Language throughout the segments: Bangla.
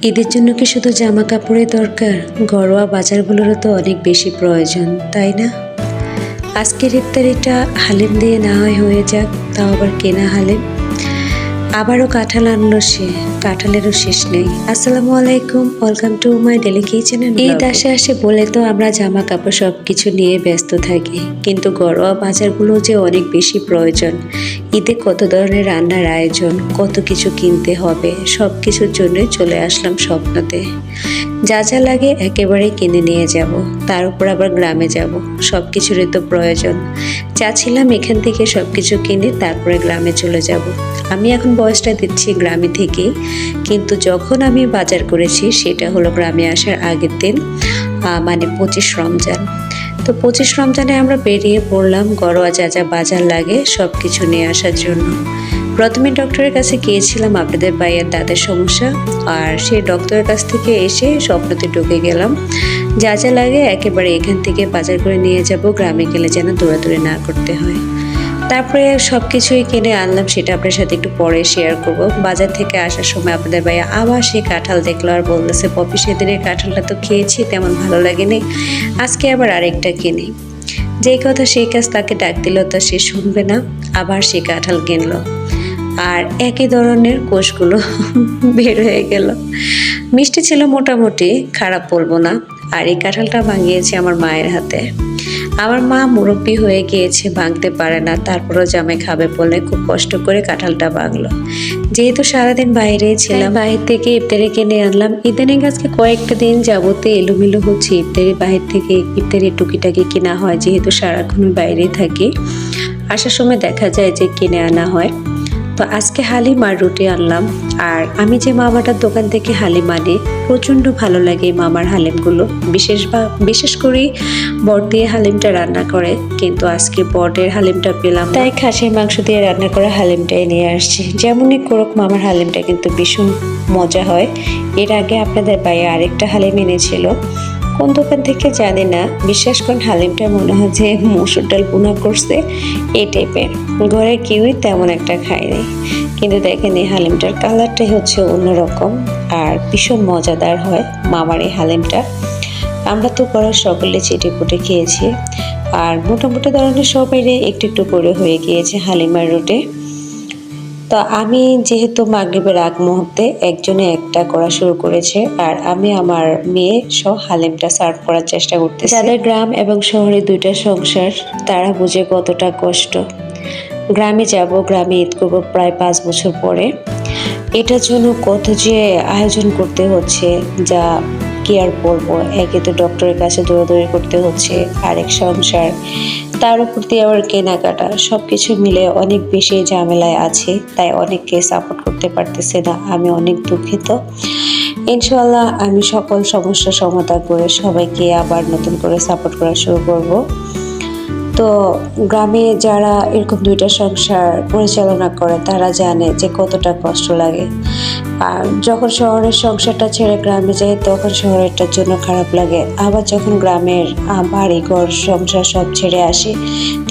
ঈদের জন্য কি শুধু জামা কাপড়ের দরকার? ঘরোয়া বাজারগুলোরও তো অনেক বেশি প্রয়োজন, তাই না? আজকের ইফতারিটা হালিম দিয়ে না হয় হয়ে যাক, তাও আবার কেনা হালিম। আবারও কাঁঠাল আনলো সে, কাঁঠালেরও শেষ নেই। আসসালামু আলাইকুম, welcome to my daily kitchen. Eid আসে বলে তো আমরা জামা কাপড় সব কিছু নিয়ে ব্যস্ত থাকি, কিন্তু ঘরোয়া বাজারগুলো যে অনেক বেশি প্রয়োজন। ঈদে কত ধরনের রান্নার আয়োজন, কত কিছু কিনতে হবে, সব কিছুর জন্যই চলে আসলাম স্বপ্নতে। যা যা লাগে একেবারে কিনে নিয়ে যাব, তার উপর আবার গ্রামে যাব, সব কিছুরই তো প্রয়োজন। চাচ্ছিলাম এখান থেকে সব কিছু কিনে তারপরে গ্রামে চলে যাব। আমি এখন বয়সটা দিচ্ছি গ্রামে থেকেই, কিন্তু যখন আমি বাজার করেছি সেটা হলো গ্রামে আসার আগের দিন, মানে 25 রমজান। তো 25 রমজানে আমরা বেরিয়ে পড়লাম ঘরোয়া যা যা বাজার লাগে সব কিছু নিয়ে আসার জন্য। প্রথমে ডক্টরের কাছে গিয়েছিলাম আপনাদের ভাইয়ের দাঁতের সমস্যা, আর সেই ডক্টরের কাছ থেকে এসে স্বপ্নতে ঢুকে গেলাম। যা যা লাগে একেবারে এখান থেকে বাজার করে নিয়ে যাব, গ্রামে গেলে যেন দৌড়াদৌড়ি না করতে হয়। তারপরে সব কিছুই কিনে আনলাম, সেটা আপনার সাথে একটু পরে শেয়ার করব। বাজার থেকে আসার সময় আপনাদের ভাইয়া আবার সেই কাঁঠাল দেখলো আর বলতেছে, পপি সেদিনের কাঁঠালটা তো খেয়েছি, তেমন ভালো লাগেনি, আজকে আবার আরেকটা কিনি। যেই কথা সেই কাজ, তাকে ডাক দিল তো সে শুনবে না, আবার সে কাঁঠাল কিনলো। আর একই ধরনের কোষগুলো বের হয়ে গেল। মিষ্টি ছিল মোটামুটি, খারাপ বলবো না। আর এই কাঁঠালটা ভাঙিয়েছে আমার মায়ের হাতে। আমার মা মুরব্বি হয়ে গিয়েছে, ভাঙতে পারে না, তারপরও জামাই খাবে বলে খুব কষ্ট করে কাঁঠালটা ভাঙলো। যেহেতু সারাদিন বাইরে ছিলাম, বাইরে থেকে ইফতারি কিনে আনলাম। ইদানিং আজকে কয়েকটা দিন যাবতে এলোমেলো হচ্ছে ইফতারি, বাইরে থেকে ইফতারি টুকিটাকি কিনা হয়, যেহেতু সারাক্ষণ বাইরেই থাকি। আসার সময় দেখা যায় যে কিনে আনা হয়। তো আজকে হালিম আর রুটি আনলাম। আর আমি যে মামাটার দোকান থেকে হালিম আনি, প্রচণ্ড ভালো লাগে মামার হালিমগুলো। বিশেষ করে বট দিয়ে হালিমটা রান্না করে, কিন্তু আজকে বটের হালিমটা পেলাম, তাই খাসির মাংস দিয়ে রান্না করে হালিমটাই নিয়ে আসছি। যেমনই করুক মামার হালিমটা কিন্তু ভীষণ মজা হয়। এর আগে আপনাদের ভাইয়া আরেকটা হালিম এনেছিল, কোন দোকান থেকে জানি না, বিশ্বাস করেন হালিমটা মনে হয় যে মসুর ডাল ভুনা করছে এই টাইপের। ঘরে কেউই তেমন একটা খায়নি, কিন্তু দেখেন এই হালিমটার কালারটাই হচ্ছে অন্যরকম আর ভীষণ মজাদার হয় মামার এই হালিমটা। আমরা তো পরে সকলে চেটে পুটে খেয়েছি, আর মোটামুটি ধরনের সবাই একটু একটু করে হয়ে গিয়েছে হালিম আর রুটি। তো আমি যেহেতু মাগরিবের আগ মুহূর্তে একজনে একটা করা শুরু করেছে, আর আমি আমার মেয়ে সহ হালিমটা সার্ভ করার চেষ্টা করতেছি। যাদের গ্রাম এবং শহরে দুইটা সংসার, তারা বুঝে কতটা কষ্ট। গ্রামে যাব, গ্রামে ঈদ করবো প্রায় 5 বছর পরে। এটার জন্য কত যে আয়োজন করতে হচ্ছে, যা কি আর বলবো। একে তো ডক্টরের কাছে দৌড়াদৌড়ি করতে হচ্ছে, আরেক সংসার, তার উপর দিয়ে আবার কেনাকাটা, সবকিছু মিলে অনেক বেশি ঝামেলায় আছে। তাই অনেককে সাপোর্ট করতে পারতেছে না, আমি অনেক দুঃখিত। ইনশাআল্লাহ আমি সকল সমস্যার সমাধান করে সবাইকে আবার নতুন করে সাপোর্ট করা শুরু করব। তো গ্রামে যারা এরকম দুইটা সংসার পরিচালনা করে, তারা জানে যে কতটা কষ্ট লাগে। আর যখন শহরের সংসারটা ছেড়ে গ্রামে যায়, তখন শহরেরটার জন্য খারাপ লাগে। আবার যখন গ্রামের বাড়ি ঘর সংসার সব ছেড়ে আসি,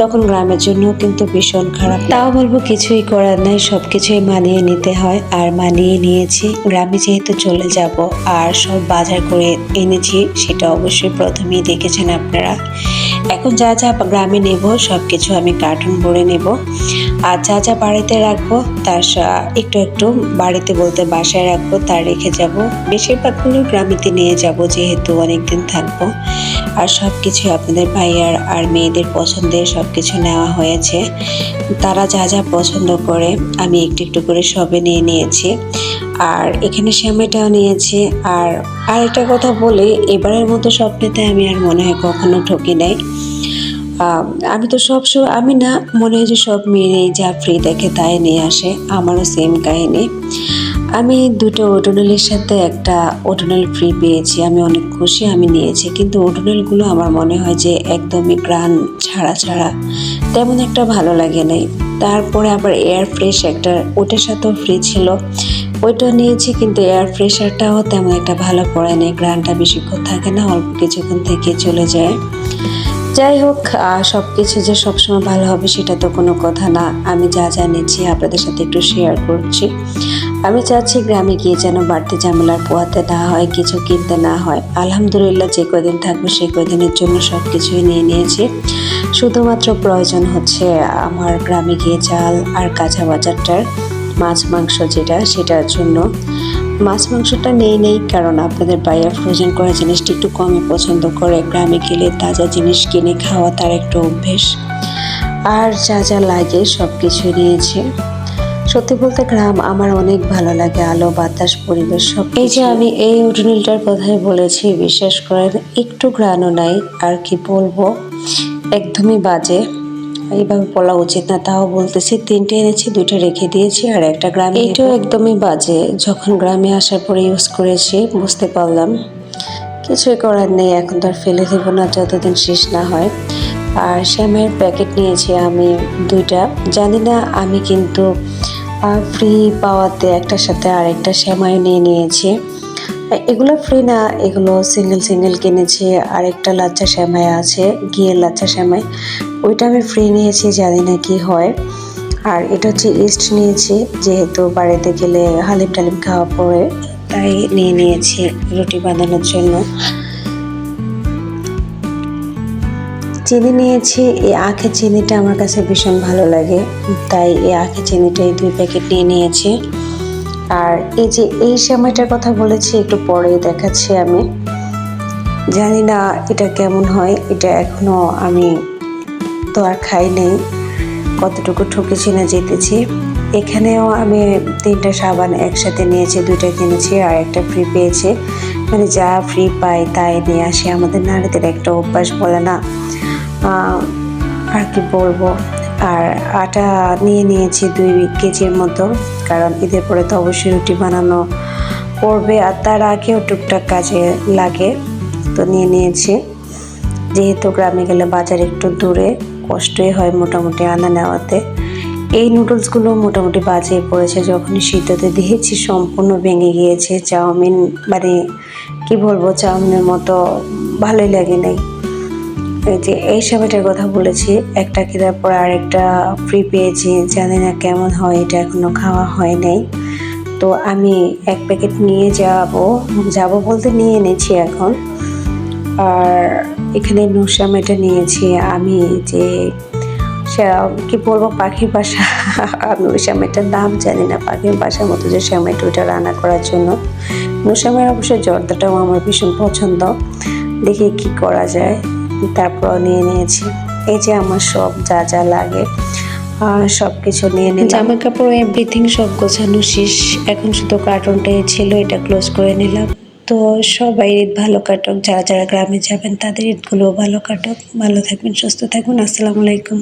তখন গ্রামের জন্য কিন্তু ভীষণ খারাপ। তাও বলবো কিছুই করার নাই, সব কিছুই মানিয়ে নিতে হয়, আর মানিয়ে নিয়েছি। গ্রামে যেহেতু চলে যাব, আর সব বাজার করে এনেছি, সেটা অবশ্যই প্রথমেই দেখেছেন আপনারা। এখন যা যা গ্রামে নেব সব কিছু আমি কার্টুন ভরে নেব, আর যা যা বাড়িতে রাখবো তার একটু একটু, বাড়িতে বলতে বাসায় রাখবো, তার রেখে যাব। বেশিরভাগগুলো গ্রামেতে নিয়ে যাব, যেহেতু অনেকদিন থাকবো। আর সব কিছু আপনাদের ভাইয়ার আর মেয়েদের পছন্দের সব কিছু নেওয়া হয়েছে। তারা যা যা পছন্দ করে আমি একটু একটু করে সবে নিয়ে নিয়েছি। আর এখানে সেমাইটাও নিয়েছি। আর আরেকটা কথা বলি, এবারের মতো স্বপ্নেতে আমি আর মনে হয় কখনো ঠকি নাই। আমি তো আমি না, মনে হয় যে সব মেয়েরাই যা ফ্রি দেখে তাই নিয়ে আসে। আমারও সেম কাহিনী। আমি দুটো ওডোনেলের সাথে একটা ওডোনেল ফ্রি পেয়েছি, আমি অনেক খুশি, আমি নিয়েছি। কিন্তু ওডোনেলগুলো আমার মনে হয় যে একদমই গ্রান ছাড়া তেমন একটা ভালো লাগে নাই। তারপরে আবার এয়ার ফ্রেশ একটা, ওটার সাথেও ফ্রি ছিল, ওইটাও নিয়েছি। কিন্তু এয়ার ফ্রেশারটাও তেমন একটা ভালো পড়ে নেই, গ্রানটা বেশিক্ষণ থাকে না, অল্প কিছুক্ষণ থেকে চলে যায়। যাই হোক, সব কিছু যে সবসময় ভালো হবে সেটা তো কোনো কথা না। আমি যা নিচ্ছি আপনাদের সাথে একটু শেয়ার করছি। আমি চাচ্ছি গ্রামে গিয়ে যেন বাড়তি ঝামেলার পোহাতে না হয়, কিছু কিনতে না হয়। আলহামদুলিল্লাহ যে কদিন থাকবো সেই কদিনের জন্য সব কিছুই নিয়ে নিয়েছি। শুধুমাত্র প্রয়োজন হচ্ছে আমার গ্রামে গিয়ে চাল আর কাঁচা বাজারটার, মাছ মাংস যেটা সেটার জন্য। মাছ মাংসটা নেই কারণ আপনাদের ভাইয়া ফ্রোজেন করা জিনিসটা একটু কমই পছন্দ করে। গ্রামে গেলে তাজা জিনিস কিনে খাওয়া তার একটা অভ্যেস। আর যা যা লাগে সব কিছুই নিয়েছে। সত্যি বলতে গ্রাম আমার অনেক ভালো লাগে, আলো বাতাস পরিবেশ সব। এই যে আমি এই উঠোনীটার কথাই বলেছি, বিশ্বাস করেন একটু ঘ্রাণও নাই। আর কি বলবো, একদমই বাজে, এইভাবে বলা উচিত না, তাও বলতেছি। 3টে এনেছি, 2টা রেখে দিয়েছি আর একটা গ্রামে। এটাও একদমই বাজে, যখন গ্রামে আসার পরে ইউজ করেছি বুঝতে পারলাম। কিছুই করার নেই, এখন তো আর ফেলে দেবো না যতদিন শেষ না হয়। আর শ্যামের প্যাকেট নিয়েছি আমি 2টা। জানি না, আমি কিন্তু ফ্রি পাওয়াতে একটার সাথে আরেকটা শ্যামাই নিয়ে নিয়েছি। এগুলো ফ্রি না, এগুলো সিঙ্গেল কিনেছি। আরেকটা লাচ্চা শ্যামাই আছে, ঘিয়ের লাচ্চা শ্যামাই, ওইটা আমি ফ্রি নিয়েছি, জানি না কি হয়। আর এটা হচ্ছে ইস্ট নিয়েছি, যেহেতু বাড়িতে গেলে হালিম টালিম খাওয়া পড়ে, তাই নিয়ে নিয়েছি রুটি বানানোর জন্য। চিনি নিয়েছি, এই আখের চিনিটা আমার কাছে ভীষণ ভালো লাগে, তাই এই আখের চিনিটাই 2 প্যাকেট নিয়ে নিয়েছি। আর এই যে এই সেমাইটার কথা বলেছি, একটু পরেই দেখাচ্ছি। আমি জানি না এটা কেমন হয়, এটা এখনো আমি তো আর খাই নেই, কতটুকু ঠকেছি না জিতেছি। এখানেও আমি 3টা সাবান একসাথে নিয়েছি, 2টা কিনেছি আর একটা ফ্রি পেয়েছি। মানে যা ফ্রি পাই তাই নিয়ে আসি, আমাদের নারীদের একটা অভ্যাস বলে না। আর কি বলবো। আর আটা নিয়ে নিয়েছি 2 কেজির মতো, কারণ ঈদের পরে তো অবশ্যই রুটি বানানো পড়বে, আর তার আগেও টুকটাক কাজে লাগে, তো নিয়ে নিয়েছি। যেহেতু গ্রামে গেলে বাজার একটু দূরে, কষ্টই হয় মোটামুটি আনা নেওয়াতে। এই নুডলসগুলো মোটামুটি বাজে পড়েছে, যখনই সিদ্ধতে দিয়েছি সম্পূর্ণ ভেঙে গিয়েছে। চাউমিন মানে কি বলবো, চাউমিনের মতো ভালোই লাগে নাই। এই যে এই সেমাইটার কথা বলেছি, একটা কেনার পর আরেকটা ফ্রি পেয়েছি, জানি না কেমন হয়, এটা এখনো খাওয়া হয় নাই। তো আমি 1 প্যাকেট নিয়ে যাব বলতে নিয়ে এনেছি এখন। আর এখানে নূর সেমাইটা নিয়েছি আমি, যে কি বলবো, পাখির বাসা। আমি ওই সেমাইটার নাম জানি না, পাখির বাসার মতো যে সেমাইটা, ওইটা রান্না করার জন্য। নূর সেমাইয়ের অবশ্যই জর্দাটাও আমার ভীষণ পছন্দ, দেখি কি করা যায়। তারপর নিয়ে নিয়েছি। এই যে আমার সব যা যা লাগে সব কিছু নিয়ে নিলাম। জামা কাপড় এভরিথিং সব গোছানো শেষ, এখন শুধু কার্টুনটাই ছিল, এটা ক্লোজ করে নিলাম। তো সবাই ঈদ ভালো কাটুক, যারা যারা গ্রামে যাবেন তাদের ঈদগুলোও ভালো কাটুক। ভালো থাকবেন, সুস্থ থাকবেন। আসসালামু আলাইকুম।